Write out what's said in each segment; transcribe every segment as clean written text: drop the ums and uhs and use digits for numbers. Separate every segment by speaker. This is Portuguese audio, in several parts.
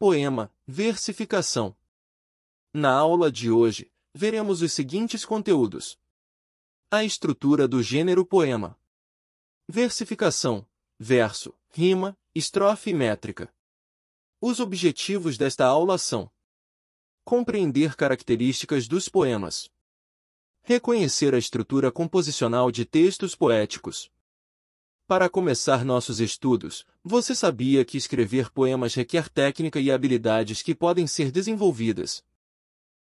Speaker 1: Poema, versificação. Na aula de hoje, veremos os seguintes conteúdos. A estrutura do gênero poema. Versificação, verso, rima, estrofe e métrica. Os objetivos desta aula são: compreender características dos poemas, reconhecer a estrutura composicional de textos poéticos. Para começar nossos estudos, você sabia que escrever poemas requer técnica e habilidades que podem ser desenvolvidas?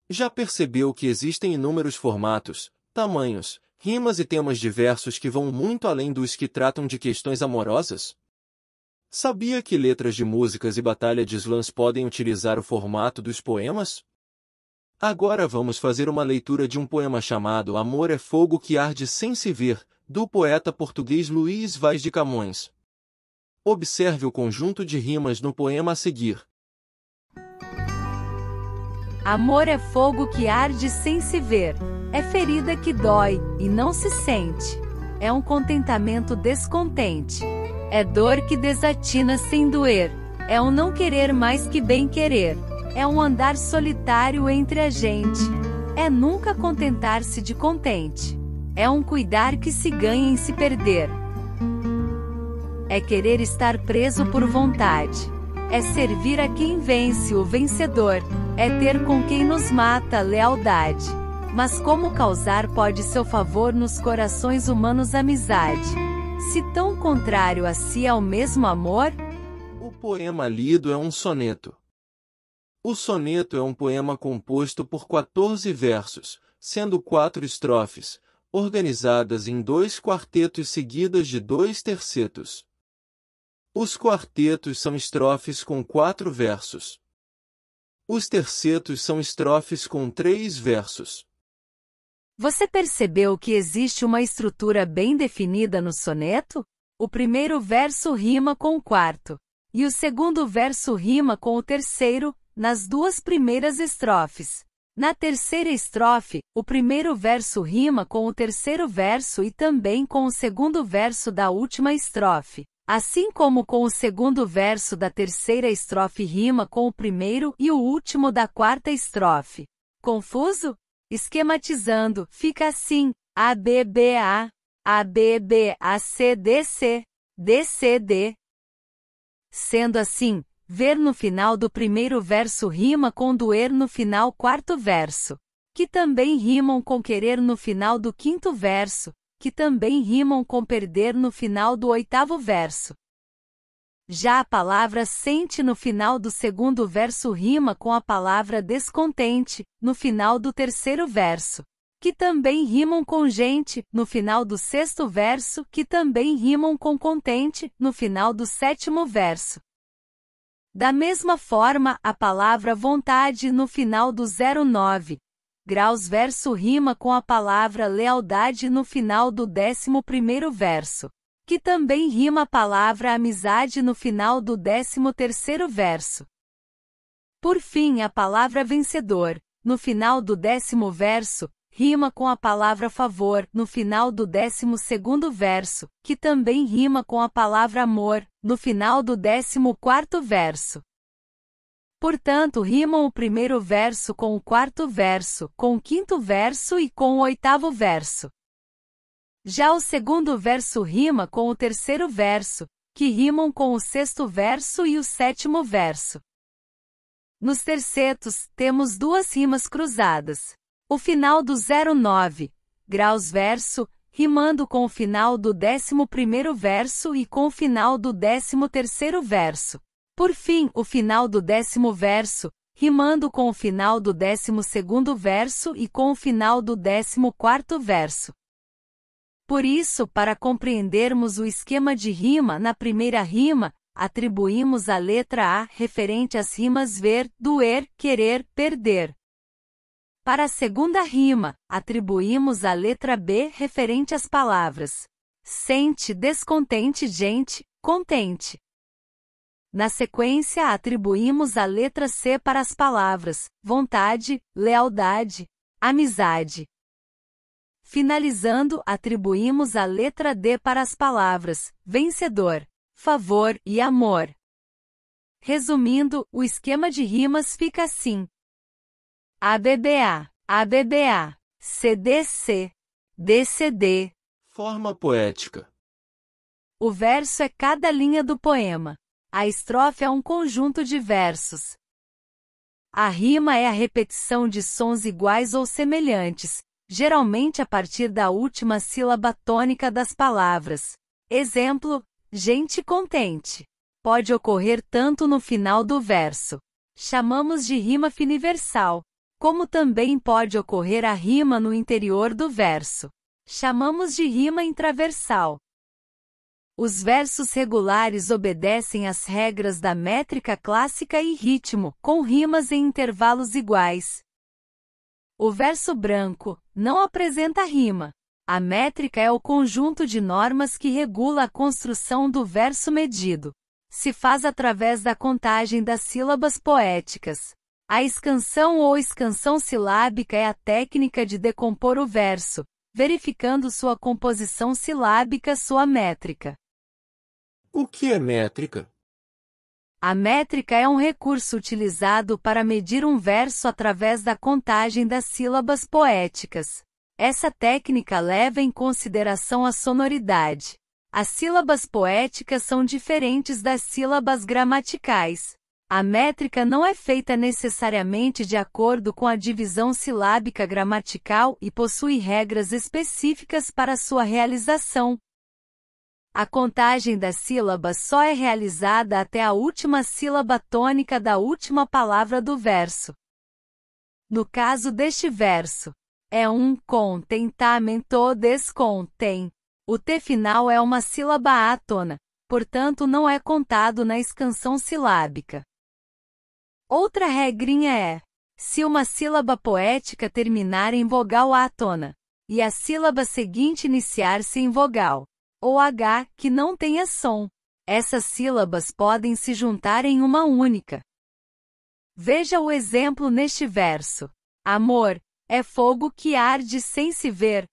Speaker 1: Já percebeu que existem inúmeros formatos, tamanhos, rimas e temas diversos que vão muito além dos que tratam de questões amorosas? Sabia que letras de músicas e batalha de slams podem utilizar o formato dos poemas? Agora vamos fazer uma leitura de um poema chamado Amor é Fogo que Arde Sem Se Ver, do poeta português Luís Vaz de Camões. Observe o conjunto de rimas no poema a seguir.
Speaker 2: Amor é fogo que arde sem se ver, é ferida que dói e não se sente, é um contentamento descontente, é dor que desatina sem doer, é um não querer mais que bem querer, é um andar solitário entre a gente, é nunca contentar-se de contente, é um cuidar que se ganha em se perder, é querer estar preso por vontade, é servir a quem vence o vencedor, é ter com quem nos mata a lealdade. Mas como causar pode seu favor nos corações humanos amizade? Se tão contrário a si é o mesmo amor?
Speaker 1: O poema lido é um soneto. O soneto é um poema composto por 14 versos, sendo 4 estrofes, organizadas em 2 quartetos seguidas de 2 tercetos. Os quartetos são estrofes com 4 versos. Os tercetos são estrofes com 3 versos.
Speaker 2: Você percebeu que existe uma estrutura bem definida no soneto? O primeiro verso rima com o quarto, e o segundo verso rima com o terceiro, nas 2 primeiras estrofes. Na terceira estrofe, o primeiro verso rima com o terceiro verso e também com o segundo verso da última estrofe. Assim como com o segundo verso da terceira estrofe rima com o primeiro e o último da quarta estrofe. Confuso? Esquematizando, fica assim: ABBA, ABBACDC, DCD. Sendo assim, ver no final do primeiro verso rima com doer no final quarto verso, que também rimam com querer no final do quinto verso, que também rimam com perder no final do 8º verso. Já a palavra sente no final do segundo verso rima com a palavra descontente, no final do 3º verso, que também rimam com gente, no final do 6º verso, que também rimam com contente, no final do 7º verso. Da mesma forma, a palavra vontade no final do 09 graus verso rima com a palavra lealdade no final do 11º verso, que também rima a palavra amizade no final do 13º verso. Por fim, a palavra vencedor, no final do 10º verso, rima com a palavra favor no final do 12º verso, que também rima com a palavra amor, no final do 14º verso. Portanto, rimam o primeiro verso com o quarto verso, com o quinto verso e com o 8º verso. Já o segundo verso rima com o terceiro verso, que rimam com o 6º verso e o 7º verso. Nos tercetos, temos 2 rimas cruzadas. O final do 09 graus verso, rimando com o final do 11º verso e com o final do 13º verso. Por fim, o final do 10º verso, rimando com o final do 12º verso e com o final do 14º verso. Por isso, para compreendermos o esquema de rima na primeira rima, atribuímos a letra A referente às rimas ver, doer, querer, perder. Para a segunda rima, atribuímos a letra B referente às palavras sente, descontente, gente, contente. Na sequência, atribuímos a letra C para as palavras vontade, lealdade, amizade. Finalizando, atribuímos a letra D para as palavras vencedor, favor e amor. Resumindo, o esquema de rimas fica assim: ABBA, ABBA, CDC, DCD.
Speaker 1: Forma poética.
Speaker 2: O verso é cada linha do poema. A estrofe é um conjunto de versos. A rima é a repetição de sons iguais ou semelhantes, geralmente a partir da última sílaba tônica das palavras. Exemplo: gente contente. Pode ocorrer tanto no final do verso. Chamamos de rima finiversal. Como também pode ocorrer a rima no interior do verso. Chamamos de rima intraversal. Os versos regulares obedecem às regras da métrica clássica e ritmo, com rimas em intervalos iguais. O verso branco não apresenta rima. A métrica é o conjunto de normas que regula a construção do verso medido. Se faz através da contagem das sílabas poéticas. A escansão ou escansão silábica é a técnica de decompor o verso, verificando sua composição silábica, sua métrica.
Speaker 1: O que é métrica?
Speaker 2: A métrica é um recurso utilizado para medir um verso através da contagem das sílabas poéticas. Essa técnica leva em consideração a sonoridade. As sílabas poéticas são diferentes das sílabas gramaticais. A métrica não é feita necessariamente de acordo com a divisão silábica gramatical e possui regras específicas para sua realização. A contagem das sílabas só é realizada até a última sílaba tônica da última palavra do verso. No caso deste verso, é um contentamento descontem. O T final é uma sílaba átona, portanto não é contado na escansão silábica. Outra regrinha é: se uma sílaba poética terminar em vogal átona, e a sílaba seguinte iniciar-se em vogal, ou H, que não tenha som, essas sílabas podem se juntar em uma única. Veja o exemplo neste verso. Amor é fogo que arde sem se ver.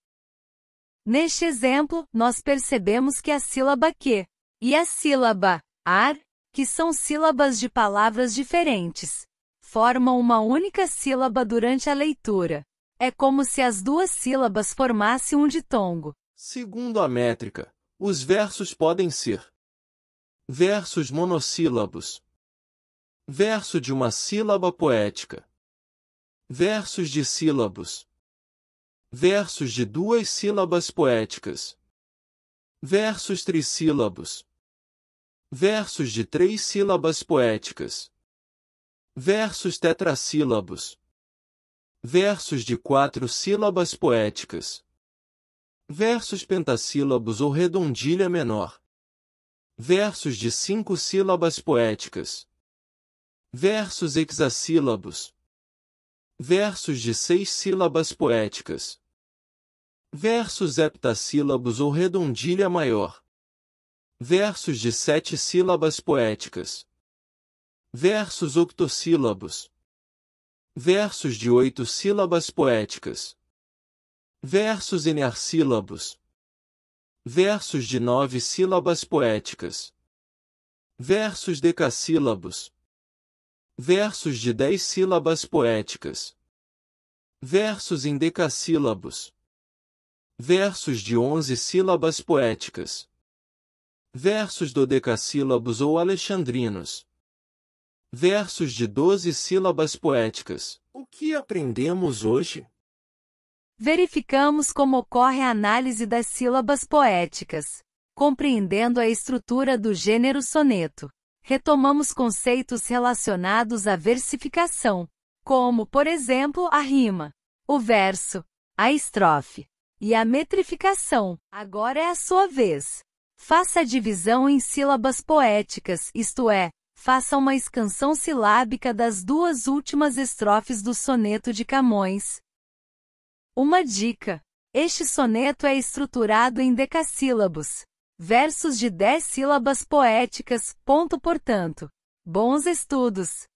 Speaker 2: Neste exemplo, nós percebemos que a sílaba que e a sílaba ar, que são sílabas de palavras diferentes, formam uma única sílaba durante a leitura. É como se as duas sílabas formassem um ditongo.
Speaker 1: Segundo a métrica, os versos podem ser versos monossílabos, verso de uma sílaba poética, versos de sílabos, versos de duas sílabas poéticas, versos trissílabos, versos de 3 sílabas poéticas, versos tetrassílabos, versos de 4 sílabas poéticas, versos pentassílabos ou redondilha menor, versos de 5 sílabas poéticas, versos hexassílabos, versos de 6 sílabas poéticas, versos heptassílabos ou redondilha maior, versos de 7 sílabas poéticas, versos octossílabos, versos de 8 sílabas poéticas, versos enearsílabos, versos de 9 sílabas poéticas, versos decassílabos, versos de 10 sílabas poéticas, versos endecassílabos, versos de 11 sílabas poéticas, versos dodecassílabos ou alexandrinos, versos de 12 sílabas poéticas. O que aprendemos hoje?
Speaker 2: Verificamos como ocorre a análise das sílabas poéticas, compreendendo a estrutura do gênero soneto. Retomamos conceitos relacionados à versificação, como, por exemplo, a rima, o verso, a estrofe e a metrificação. Agora é a sua vez. Faça a divisão em sílabas poéticas, isto é, faça uma escansão silábica das duas últimas estrofes do soneto de Camões. Uma dica: este soneto é estruturado em decassílabos, versos de 10 sílabas poéticas, portanto. Bons estudos!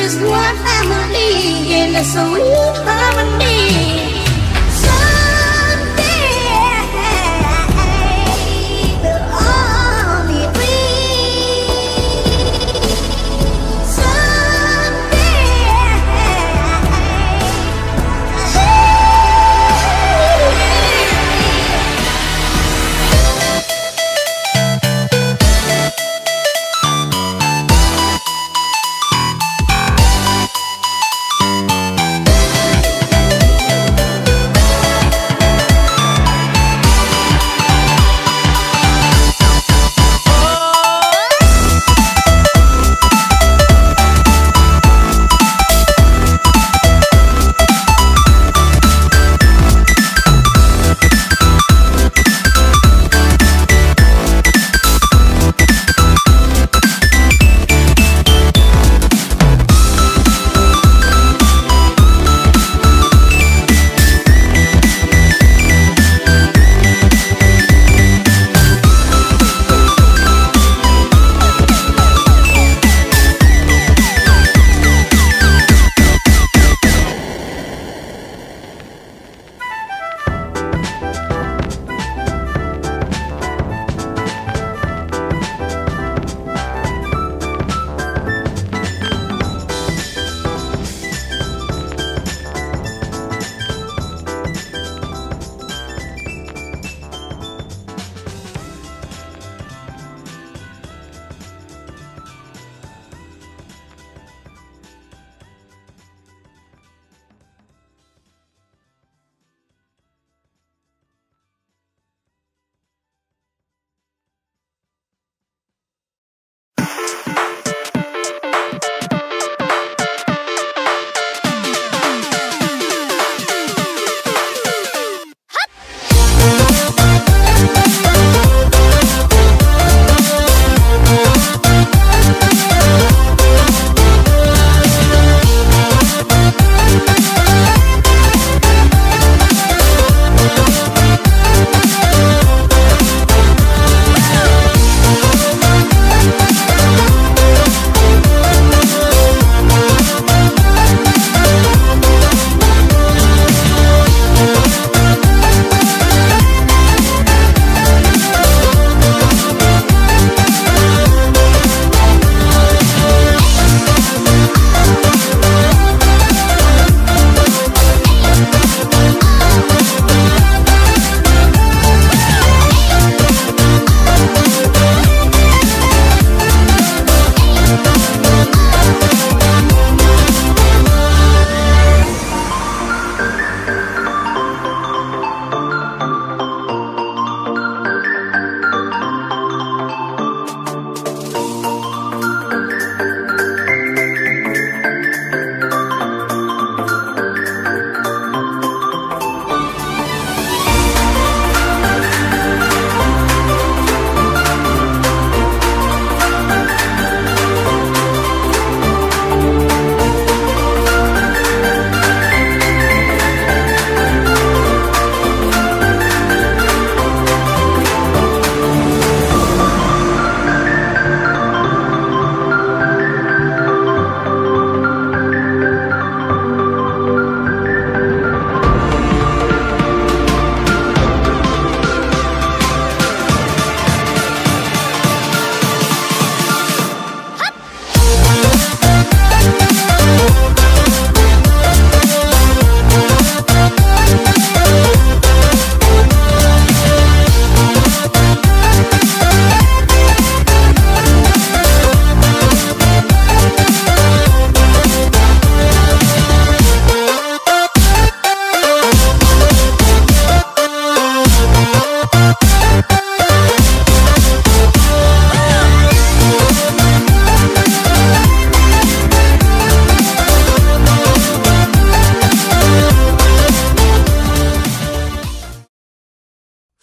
Speaker 3: just one family in a sweet harmony. Someday we'll all be free.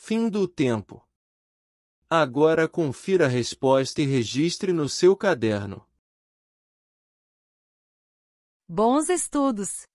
Speaker 1: Fim do tempo. Agora confira a resposta e registre no seu caderno.
Speaker 2: Bons estudos!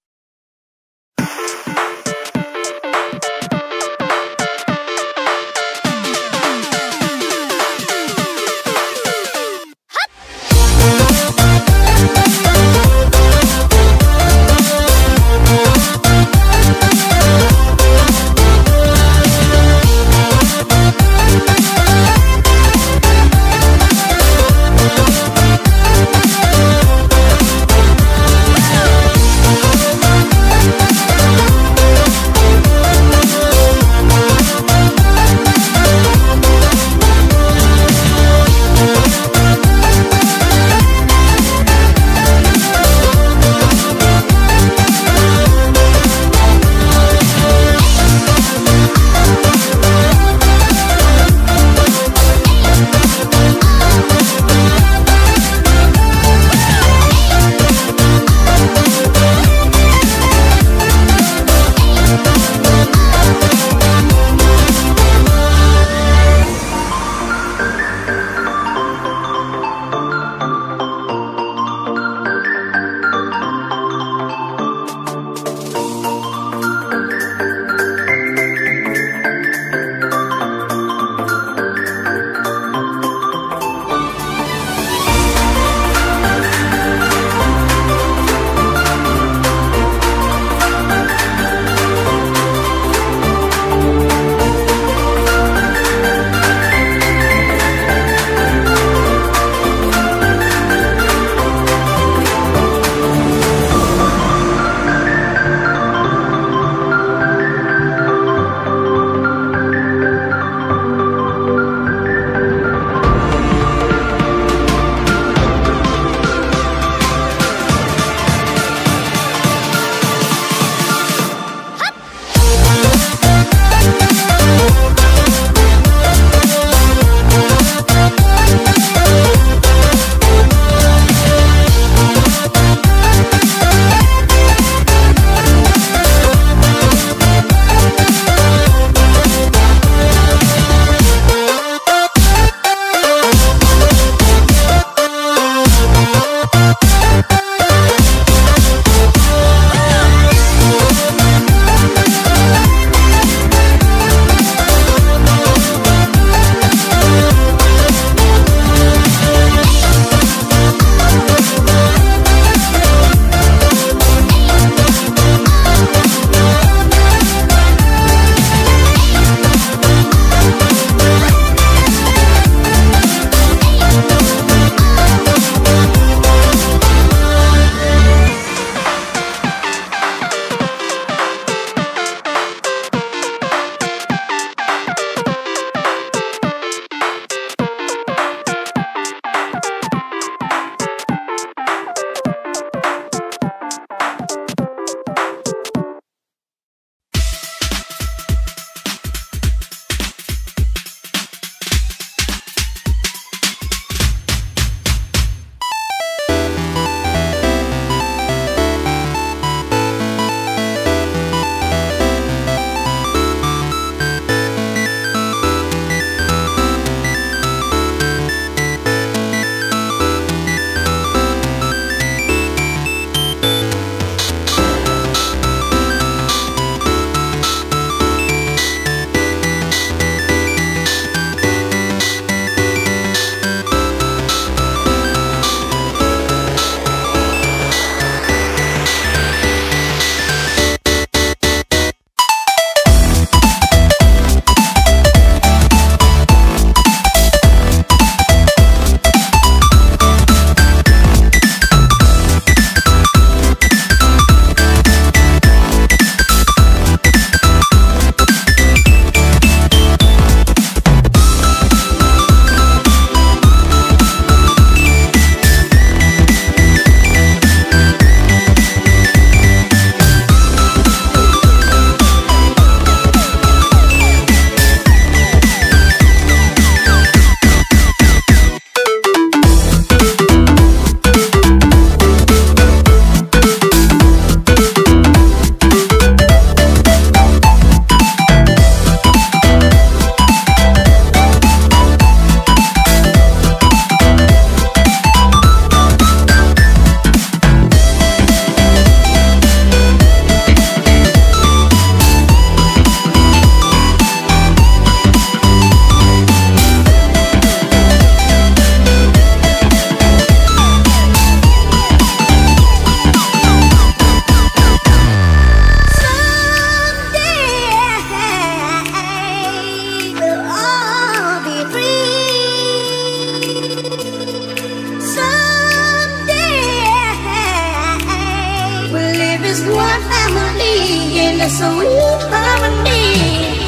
Speaker 3: is one family in a sweet harmony.